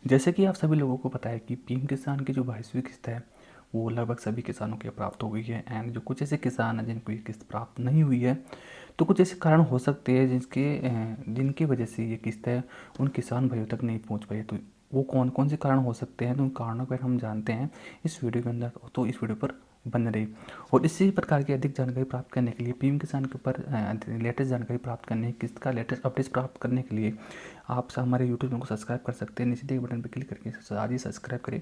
जैसे कि आप सभी लोगों को पता है कि पीएम किसान की जो 22वीं किस्त है वो लगभग सभी किसानों के प्राप्त हो गई है। एंड जो कुछ ऐसे किसान हैं जिनको ये किस्त प्राप्त नहीं हुई है, तो कुछ ऐसे कारण हो सकते हैं जिनकी वजह से ये किस्त है उन किसान भाइयों तक नहीं पहुंच पाई है। तो वो कौन कौन से कारण हो सकते हैं, तो उन कारणों पर हम जानते हैं इस वीडियो के अंदर। तो इस वीडियो पर बन रही और इसी प्रकार की अधिक जानकारी प्राप्त करने के लिए पीएम किसान के ऊपर लेटेस्ट जानकारी प्राप्त करने, किस्त का लेटेस्ट अपडेट प्राप्त करने के लिए आप हमारे यूट्यूब चैनल को सब्सक्राइब कर सकते हैं। नीचे दिए बटन पर क्लिक करके आज ही सब्सक्राइब करें।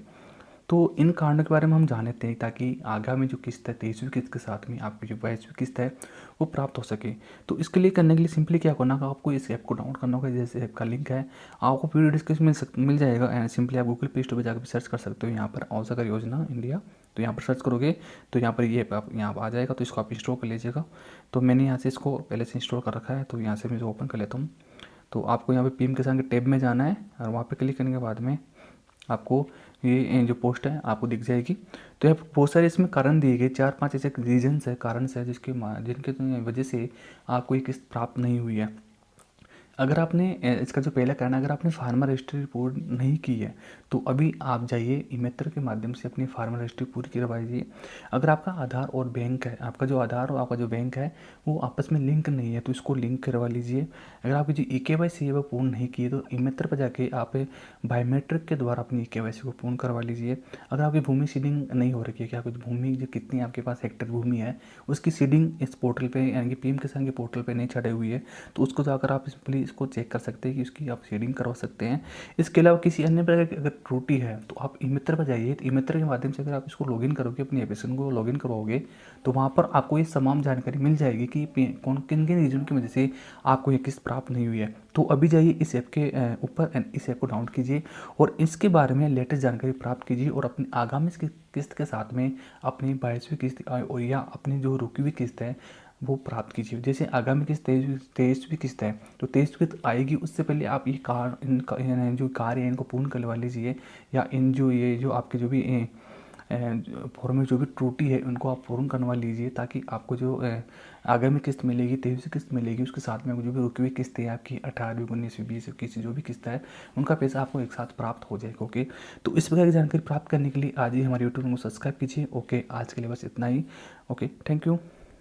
तो इन कारणों के बारे में हम जान लेते हैं ताकि आगामी जो किस्त है 23वीं किस्त के साथ में आपकी जो 22वीं किस्त है वो प्राप्त हो सके। तो इसके लिए करने के लिए सिंपली क्या करना होगा, आपको इस ऐप को डाउनलोड करना होगा। जैसे ऐप का लिंक है आपको वीडियो डिस्क्रिप्शन मिल जाएगा। एंड सिंपली आप गूगल प्ले स्टोर पर जाकर सर्च कर सकते हो यहाँ पर औजागर योजना इंडिया। तो यहाँ पर सर्च करोगे तो यहाँ पर ये ऐप आप यहाँ आ जाएगा। तो इसको आप इंस्टॉल कर लीजिएगा। तो मैंने यहाँ से इसको पहले से इंस्टॉल कर रखा है, तो यहाँ से मैं ओपन कर लेता हूँ। तो आपको यहाँ पे पीएम किसान के टैब में जाना है और वहाँ पे क्लिक करने के बाद में आपको ये जो पोस्ट है आपको दिख जाएगी। तो यहाँ बहुत सारे इसमें कारण दिए गए, 4-5 ऐसे रीजन्स है, कारण है जिनके वजह से आपको ये किस्त प्राप्त नहीं हुई है। अगर आपने इसका जो पहला कारण, अगर आपने फार्मर रजिस्ट्री रिपोर्ट नहीं की है तो अभी आप जाइए ई-मित्र के माध्यम से अपनी फार्मर रजिस्ट्री पूरी करवाइए। अगर आपका आधार और बैंक है, आपका जो आधार और आपका जो बैंक है वो आपस में लिंक नहीं है तो इसको लिंक करवा लीजिए। अगर आपकी जो ई-केवाईसी है वो पूर्ण नहीं की है तो ई-मित्र पर जाके आप बायोमेट्रिक के द्वारा अपनी ई-केवाईसी को पूर्ण करवा लीजिए। अगर आपकी भूमि सीडिंग नहीं हो रखी है कि आपकी भूमि जो कितनी आपके पास हेक्टेयर भूमि है उसकी सीडिंग इस पोर्टल पे यानी कि पीएम किसान के पोर्टल पे नहीं चढ़ाई हुई है, तो उसको जाकर आप सिंपली इसको चेक कर सकते हैं कि उसकी आप शेडिंग करवा सकते हैं। इसके अलावा किसी अन्य प्रकार की अगर त्रुटि है तो आप ई-मित्र पर जाइए। तो ई-मित्र के माध्यम से अगर आप इसको लॉगिन करोगे, अपनी एप्लीकेशन को लॉगिन करवाओगे, तो वहाँ पर आपको ये तमाम जानकारी मिल जाएगी कि कौन किन किन रीजन की वजह से आपको ये किस्त प्राप्त नहीं हुई है। तो अभी जाइए इस ऐप के ऊपर इस ऐप को डाउनलोड कीजिए और इसके बारे में लेटेस्ट जानकारी प्राप्त कीजिए और अपनी आगामी किस्त के साथ में अपनी 22वीं किस्त और या अपनी जो रुकी हुई किस्त है वो प्राप्त कीजिए। जैसे आगामी किस्त 23वीं किस्त है तो 23वीं किस्त आएगी, उससे पहले आप ये जो कार्य है इनको पूर्ण करवा लीजिए। या इन जो आपके जो भी फॉर्म में जो भी त्रुटि है उनको आप पूर्ण करवा लीजिए, ताकि आपको जो आगामी किस्त मिलेगी 23वीं किस्त मिलेगी उसके साथ में जो भी रुकी हुई किस्त है आपकी 18वीं 19वीं 20वीं 21वीं जो भी किस्त है उनका पैसा आपको एक साथ प्राप्त हो जाएगा। ओके, तो इस प्रकार की जानकारी प्राप्त करने के लिए आज ही हमारे यूट्यूब को सब्सक्राइब कीजिए। ओके, आज के लिए बस इतना ही। Okay, thank you.